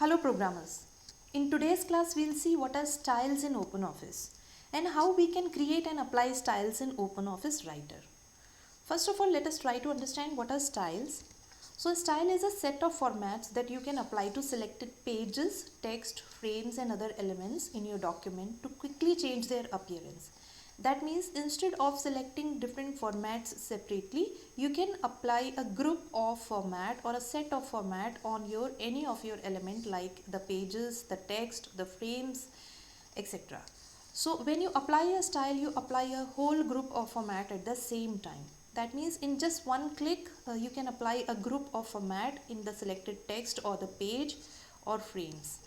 Hello programmers. In today's class we'll see what are styles in OpenOffice and how we can create and apply styles in OpenOffice Writer. First of all, let us try to understand what are styles. So a style is a set of formats that you can apply to selected pages, text, frames and other elements in your document to quickly change their appearance. That means instead of selecting different formats separately, you can apply a group of format or a set of format on your any of your element like the pages, the text, the frames, etc. So when you apply a style, you apply a whole group of format at the same time. That means in just one click, you can apply a group of format in the selected text or the page or frames.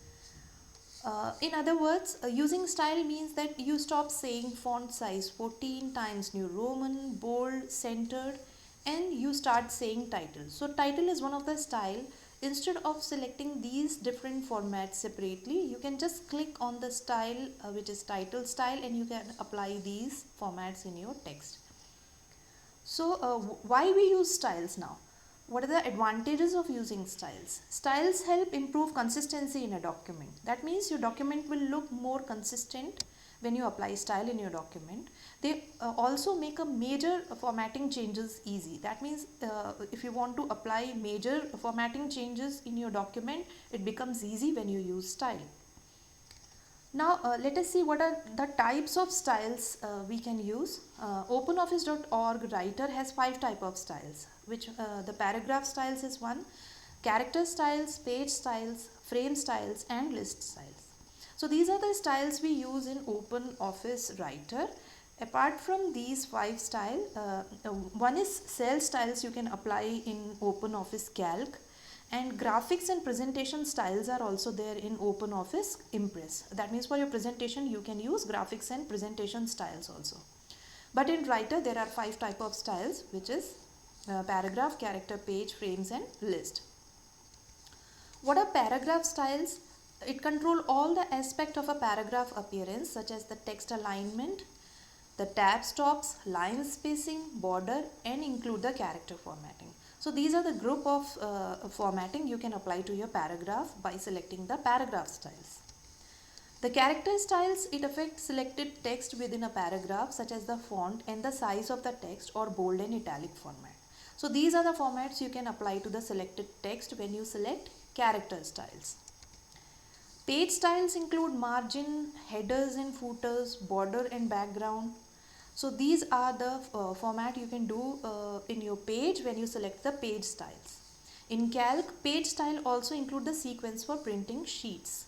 In other words, using style means that you stop saying font size 14 times New Roman, bold, centered, and you start saying title. So title is one of the style. Instead of selecting these different formats separately, you can just click on the style which is title style and you can apply these formats in your text. So why we use styles now? What are the advantages of using styles? Styles help improve consistency in a document. That means your document will look more consistent when you apply style in your document. They also make a major formatting changes easy. That means if you want to apply major formatting changes in your document, it becomes easy when you use style. Now let us see what are the types of styles we can use. OpenOffice.org writer has 5 type of styles, which the paragraph styles is one, character styles, page styles, frame styles and list styles. So these are the styles we use in OpenOffice Writer. Apart from these 5 style, one is cell styles you can apply in OpenOffice Calc, and graphics and presentation styles are also there in OpenOffice Impress. That means for your presentation you can use graphics and presentation styles also. But in Writer there are 5 type of styles, which is paragraph, character, page, frames and list. What are paragraph styles? It control all the aspect of a paragraph appearance, such as the text alignment, the tab stops, line spacing, border and include the character formatting. So these are the group of formatting you can apply to your paragraph by selecting the paragraph styles. The character styles, it affects selected text within a paragraph, such as the font and the size of the text or bold and italic format. So these are the formats you can apply to the selected text when you select character styles. Page styles include margin, headers and footers, border and background. So these are the format you can do in your page when you select the page styles. In Calc, page style also include the sequence for printing sheets.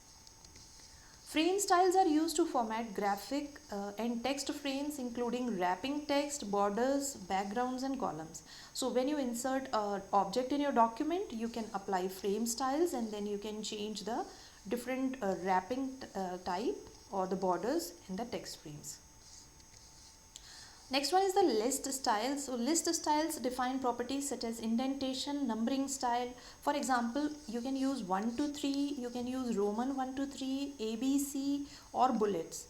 Frame styles are used to format graphic and text frames, including wrapping text, borders, backgrounds and columns. So when you insert an object in your document, you can apply frame styles and then you can change the different wrapping type or the borders in the text frames. Next one is the list styles. So list styles define properties such as indentation, numbering style. For example, you can use 1 to 3, you can use Roman 1 to 3, ABC or bullets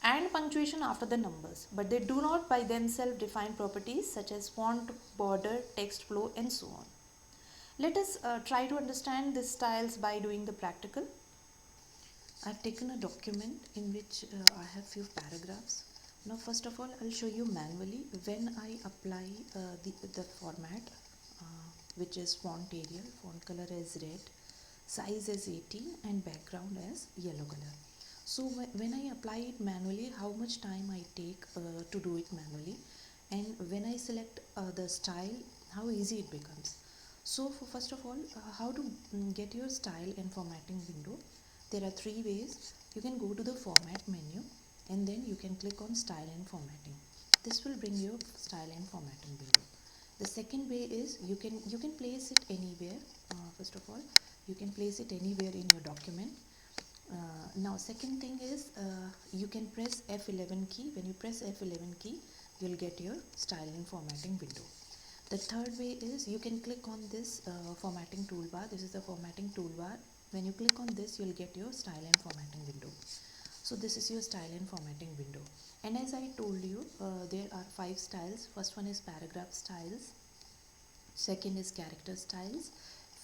and punctuation after the numbers. But they do not by themselves define properties such as font, border, text flow and so on. Let us try to understand these styles by doing the practical. I've taken a document in which I have few paragraphs. Now first of all I'll show you manually when I apply the format which is font Arial, font color as red, size as 18 and background as yellow color. So when I apply it manually, how much time I take to do it manually, and when I select the style, how easy it becomes. So first of all, how to get your style and formatting window. There are 3 ways. You can go to the format menu and then you can click on style and formatting. This will bring your style and formatting window. The second way is you can place it anywhere. First of all, you can place it anywhere in your document. Now second thing is you can press F11 key. When you press F11 key, you'll get your style and formatting window. The third way is you can click on this formatting toolbar. This is the formatting toolbar. When you click on this, you'll get your style and formatting window. So this is your style and formatting window. And as I told you, there are 5 styles. First one is paragraph styles. Second is character styles,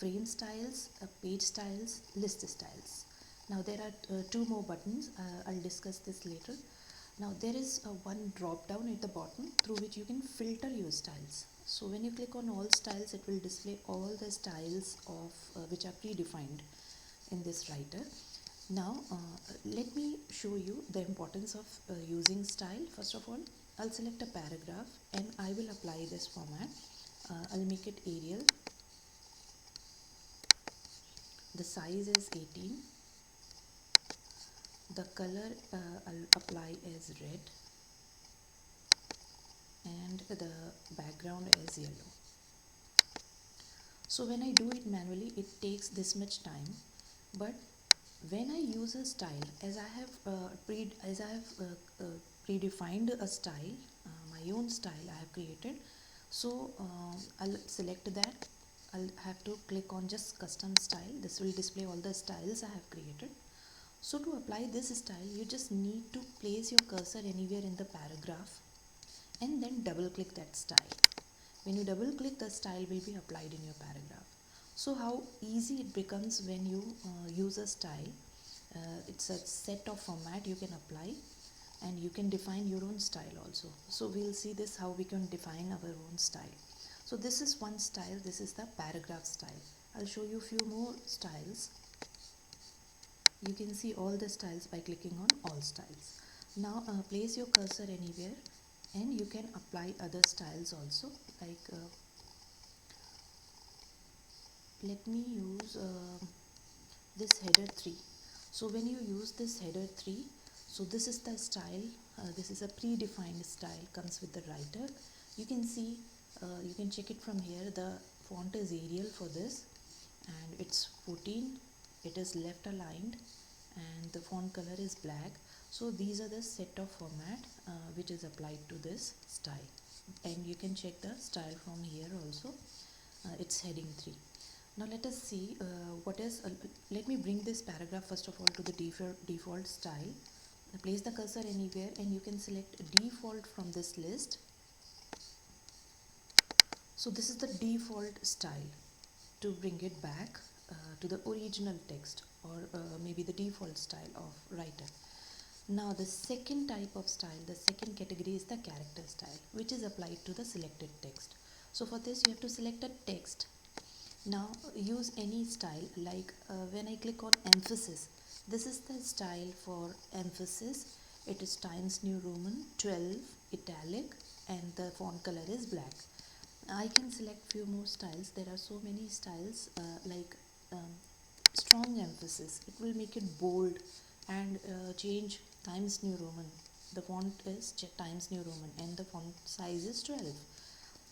frame styles, page styles, list styles. Now there are two more buttons. I'll discuss this later. Now there is one drop down at the bottom through which you can filter your styles. So when you click on all styles, it will display all the styles of which are predefined in this writer. Now let me show you the importance of using style. First of all, I'll select a paragraph and I will apply this format. I'll make it Arial. The size is 18. The color I'll apply as red and the background is yellow. So when I do it manually, it takes this much time, but when I use a style, as I have predefined a style, my own style I have created. So I'll select that. I'll have to click on just custom style. This will display all the styles I have created. So to apply this style, you just need to place your cursor anywhere in the paragraph and then double click that style. When you double click, the style will be applied in your paragraph. So how easy it becomes when you use a style. It's a set of format you can apply and you can define your own style also. So we'll see this how we can define our own style. So this is one style. This is the paragraph style. I'll show you a few more styles. You can see all the styles by clicking on all styles. Now place your cursor anywhere and you can apply other styles also, like let me use this header 3. So when you use this header 3, so this is the style. This is a predefined style, comes with the writer. You can see, you can check it from here. The font is Arial for this and it's 14. It is left aligned and the font color is black. So these are the set of format which is applied to this style, and you can check the style from here also. It's heading 3. Now let us see what is. Let me bring this paragraph first of all to the default style. Place the cursor anywhere and you can select default from this list. So this is the default style. To bring it back to the original text or maybe the default style of writer. Now the second type of style, the second category is the character style, which is applied to the selected text. So for this you have to select a text. Now use any style, like when I click on emphasis, this is the style for emphasis. It is Times New Roman 12 italic and the font color is black. I can select few more styles. There are so many styles like strong emphasis. It will make it bold and change Times New Roman. The font is Times New Roman and the font size is 12.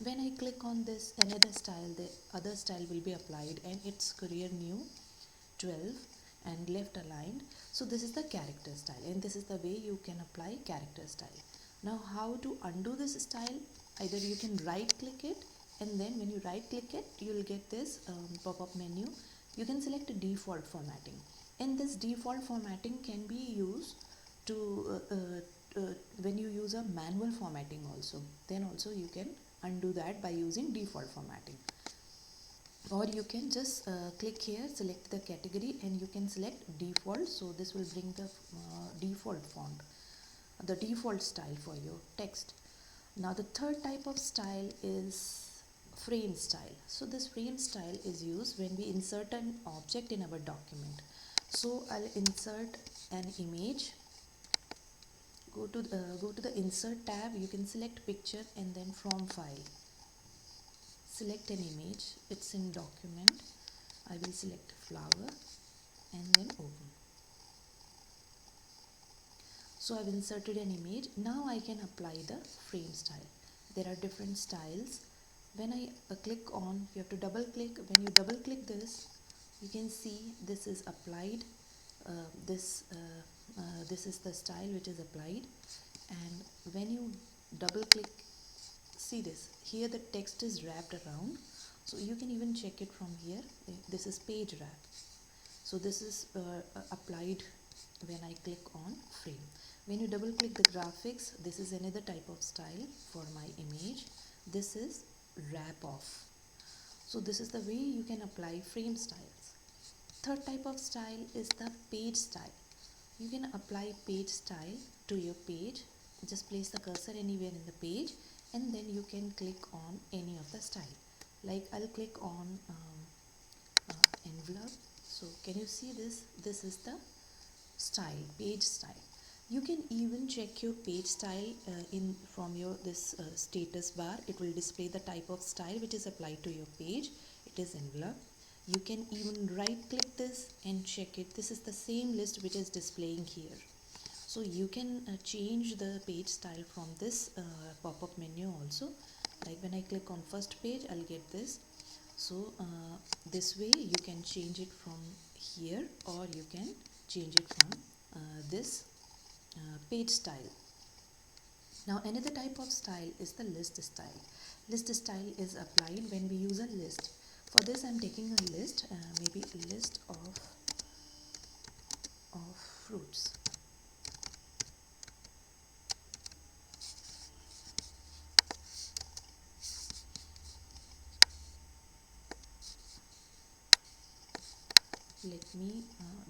When I click on this another style, the other style will be applied and it's Courier New 12 and left aligned. So this is the character style and this is the way you can apply character style. Now how to undo this style? Either you can right click it and then when you right click it, you will get this pop-up menu. You can select a default formatting, and this default formatting can be used to when you use a manual formatting also. Then also you can undo that by using default formatting. Or you can just click here, select the category and you can select default. So this will bring the default font, the default style for your text. Now the third type of style is frame style. So this frame style is used when we insert an object in our document. So I'll insert an image. Go to the insert tab. You can select picture and then from file. Select an image. It's in document. I will select flower and then open. So I've inserted an image. Now I can apply the frame style. There are different styles. When I click on, you have to double click. When you double click this, you can see this is applied. This is the style which is applied. And when you double click, see this. Here the text is wrapped around. So you can even check it from here. This is page wrap. So this is applied when I click on frame. When you double click the graphics, this is another type of style for my image. This is wrap off. So this is the way you can apply frame styles. Third type of style is the page style. You can apply page style to your page. Just place the cursor anywhere in the page and then you can click on any of the style. Like I'll click on envelope. So can you see this? This is the style, page style. You can even check your page style in from your this status bar. It will display the type of style which is applied to your page. It is envelope. You can even right click this and check it. This is the same list which is displaying here. So you can change the page style from this pop-up menu also. Like when I click on first page, I'll get this. So this way you can change it from here, or you can change it from this page style. Now another type of style is the list style. List style is applied when we use a list. For this I'm taking a list, maybe a list of fruits. Let me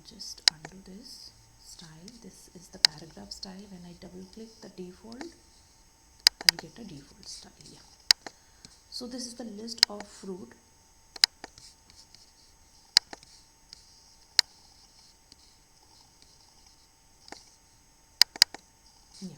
just undo this style. This is the paragraph style. When I double click the default, I'll get a default style. Yeah. So this is the list of fruit. Yeah.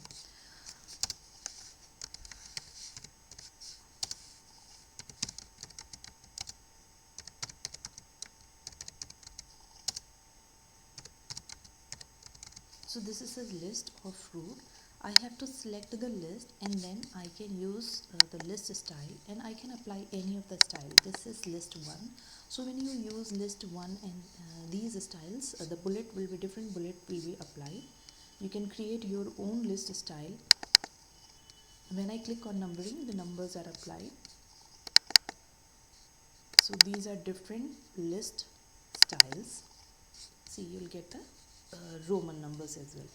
So this is a list of fruit. I have to select the list and then I can use the list style and I can apply any of the style. This is list 1. So when you use list 1 and these styles, the bullet will be different, bullet will be applied. You can create your own list style. When I click on numbering, the numbers are applied. So these are different list styles. See, you'll get the Roman numbers as well.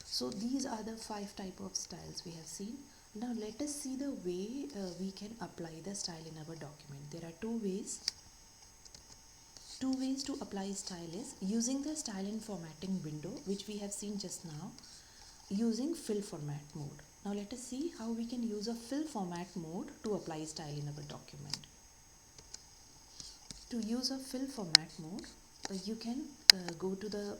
So these are the 5 type of styles we have seen. Now let us see the way we can apply the style in our document. There are two ways. Two ways to apply style is using the style and formatting window, which we have seen just now, using fill format mode. Now let us see how we can use a fill format mode to apply style in our document. To use a fill format mode, you can go to the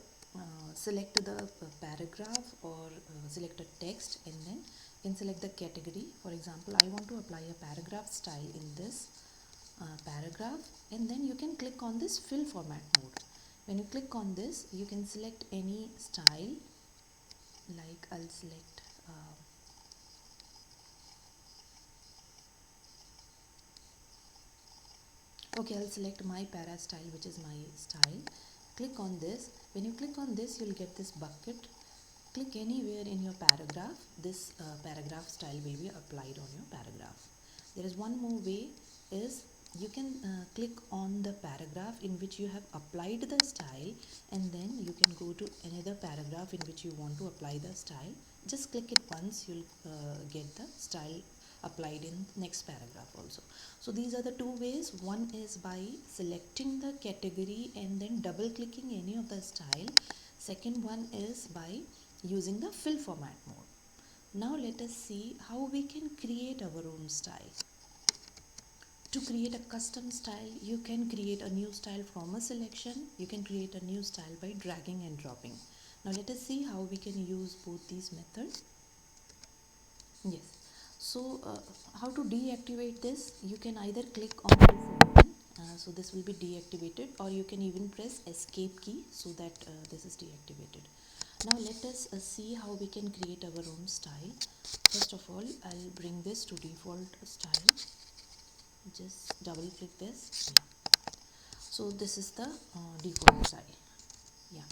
select the paragraph or select a text and then you can select the category. For example, I want to apply a paragraph style in this paragraph, and then you can click on this fill format mode. When you click on this, you can select any style. Like I'll select okay, I'll select my para style, which is my style. Click on this. When you click on this, you'll get this bucket. Click anywhere in your paragraph. This paragraph style will be applied on your paragraph. There is one more way, is you can click on the paragraph in which you have applied the style, and then you can go to another paragraph in which you want to apply the style. Just click it once, you'll get the style applied in next paragraph also. So these are the two ways. One is by selecting the category and then double clicking any of the style. Second one is by using the fill format mode. Now let us see how we can create our own style. To create a custom style, you can create a new style from a selection. You can create a new style by dragging and dropping. Now let us see how we can use both these methods. Yes. So how to deactivate this? You can either click on this icon, so this will be deactivated, or you can even press escape key so that this is deactivated. Now let us see how we can create our own style. First of all, I'll bring this to default style. Just double click this. Yeah. So this is the default style. Yeah.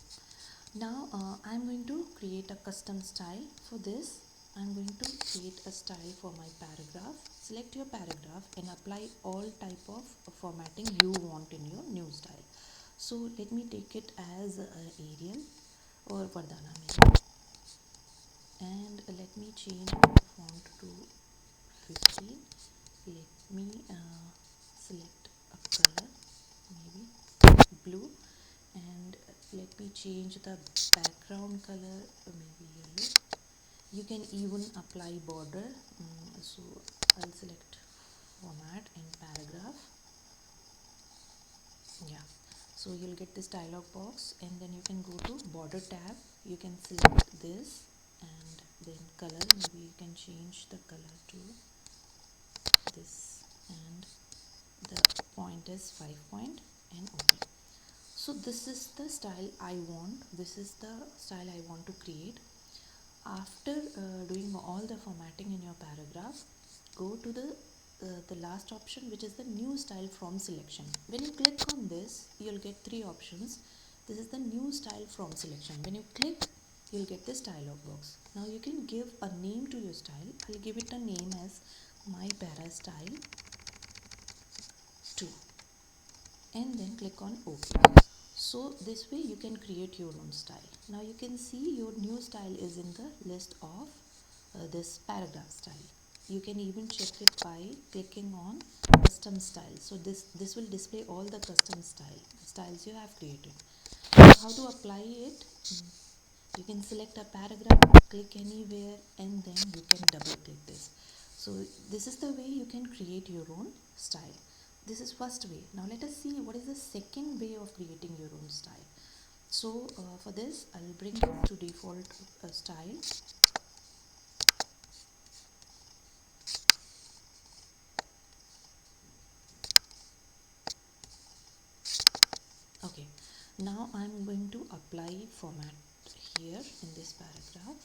Now I'm going to create a custom style. For this, I'm going to create a style for my paragraph. Select your paragraph and apply all type of formatting you want in your new style. So let me take it as Arial or Vardhana maybe. And let me change the font to 15. Let me select a color, maybe blue, and let me change the background color, maybe yellow. You can even apply border. So I'll select format and paragraph. Yeah, so you'll get this dialog box, and then you can go to border tab. You can select this, and then color, maybe you can change the color to this, and the point is 5 point, and OK. So this is the style I want. This is the style I want to create. After doing all the formatting in your paragraph, go to the last option, which is the new style from selection. When you click on this, you'll get three options. This is the new style from selection. When you click, you'll get this dialog box. Now you can give a name to your style. I'll give it a name as my para style 2, and then click on OK. So this way you can create your own style. Now you can see your new style is in the list of this paragraph style. You can even check it by clicking on custom style. So this will display all the custom styles you have created. So how to apply it? You can select a paragraph, click anywhere, and then you can double click this. So this is the way you can create your own style. This is first way. Now let us see what is the second way of creating your own style. So for this, I'll bring it to default style. Okay, now I'm going to apply format here in this paragraph.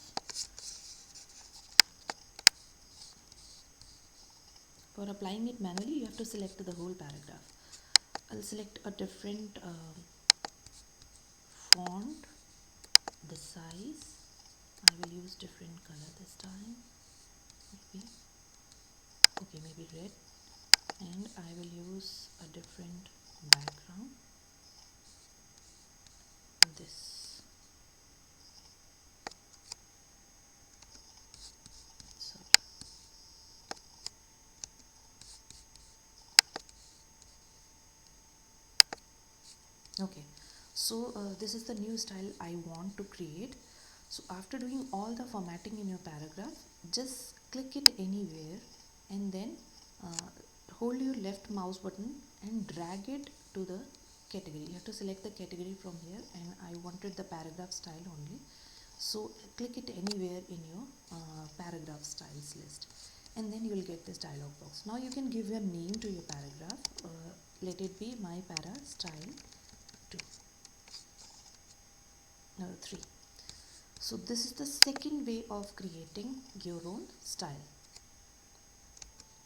For applying it manually, you have to select the whole paragraph. I'll select a different font, the size. I will use different color this time. Maybe, okay, maybe red, and I will use a different background. This. Sorry. Okay, so this is the new style I want to create. So after doing all the formatting in your paragraph, just click it anywhere, and then hold your left mouse button and drag it to the category. You have to select the category from here, and I wanted the paragraph style only. So click it anywhere in your paragraph styles list, and then you will get this dialog box. Now you can give your name to your paragraph. Let it be my para style 2, 3. So this is the second way of creating your own style.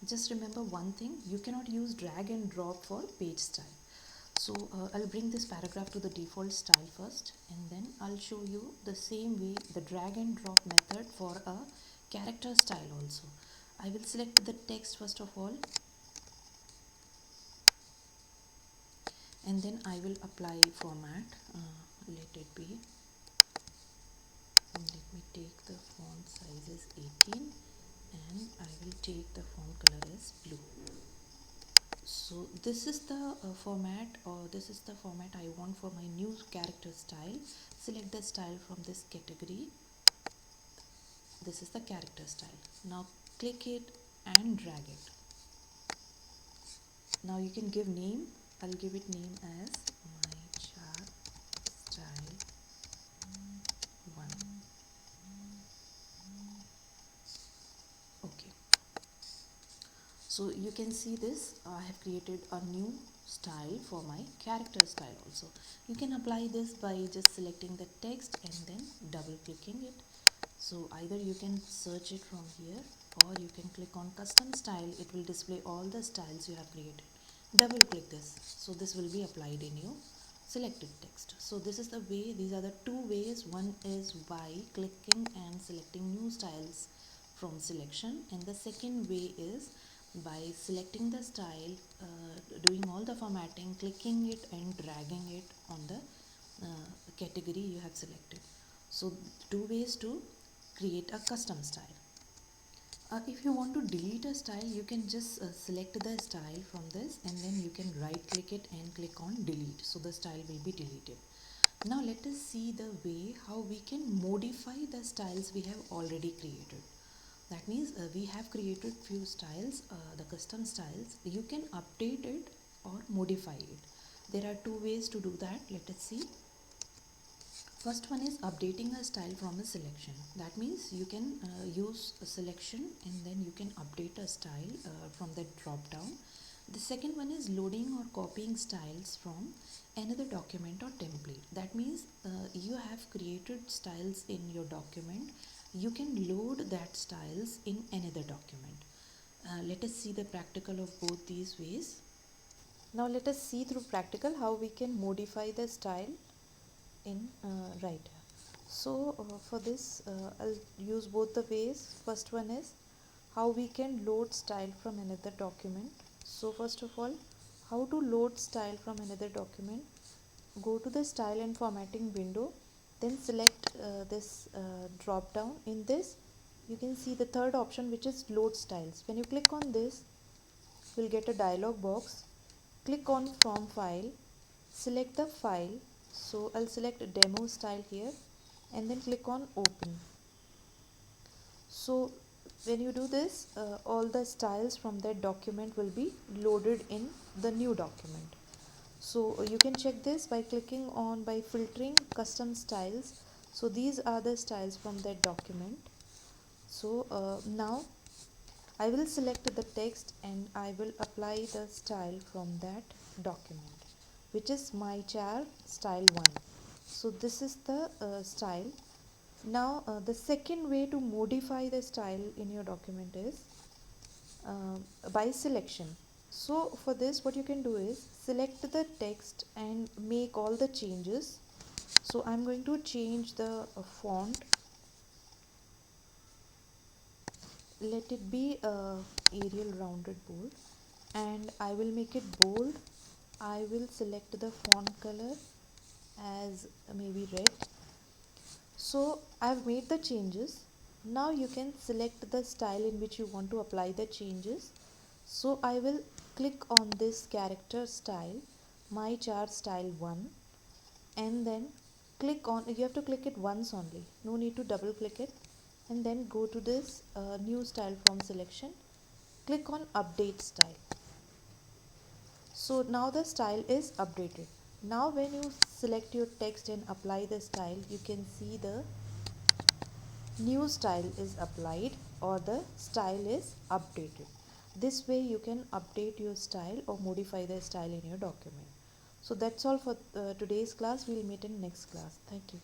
Just remember one thing, you cannot use drag and drop for page style. So I'll bring this paragraph to the default style first, and then I'll show you the same way, the drag and drop method for a character style also. I will select the text first of all, and then I will apply format. Let it be, let me take the font size as 18, and I will take the font color as blue. So this is the format, or this is the format I want for my new character style. Select the style from this category. This is the character style. Now click it and drag it. Now you can give name. I'll give it name as my chart style 1. Okay, so you can see this, I have created a new style for my character style also. You can apply this by just selecting the text and then double clicking it. So either you can search it from here, or you can click on custom style. It will display all the styles you have created. Double click this, so this will be applied in your selected text. So this is the way, these are the two ways. One is by clicking and selecting new styles from selection, and the second way is by selecting the style, doing all the formatting, clicking it and dragging it on the category you have selected. So two ways to create a custom style. If you want to delete a style, you can just select the style from this and then you can right click it and click on delete. So the style will be deleted. Now let us see the way how we can modify the styles we have already created. That means we have created few styles, the custom styles. You can update it or modify it. There are two ways to do that. Let us see. First one is updating a style from a selection. That means you can use a selection and then you can update a style from that drop down. The second one is loading or copying styles from another document or template. That means you have created styles in your document. You can load that styles in another document. Let us see the practical of both these ways. Now let us see through practical how we can modify the style in writer. So for this I'll use both the ways. First one is how we can load style from another document. So first of all, how to load style from another document. Go to the style and formatting window, then select this drop down. In this you can see the third option, which is load styles. When you click on this, you'll get a dialog box. Click on from file, select the file. So I'll select demo style here and then click on open. So when you do this, all the styles from that document will be loaded in the new document. So you can check this by clicking on by filtering custom styles. So these are the styles from that document. So now I will select the text and I will apply the style from that document, which is my char style 1. So this is the style. Now the second way to modify the style in your document is by selection. So for this what you can do is select the text and make all the changes. So I'm going to change the font. Let it be Arial rounded bold and I will make it bold. I will select the font color as maybe red. So I've made the changes. Now you can select the style in which you want to apply the changes. So I will click on this character style, my chart style 1, and then click on, you have to click it once only, no need to double click it, and then go to this new style from selection, click on update style. So now the style is updated. Now when you select your text and apply the style, you can see the new style is applied or the style is updated. This way you can update your style or modify the style in your document. So that's all for today's class. We'll meet in next class. Thank you.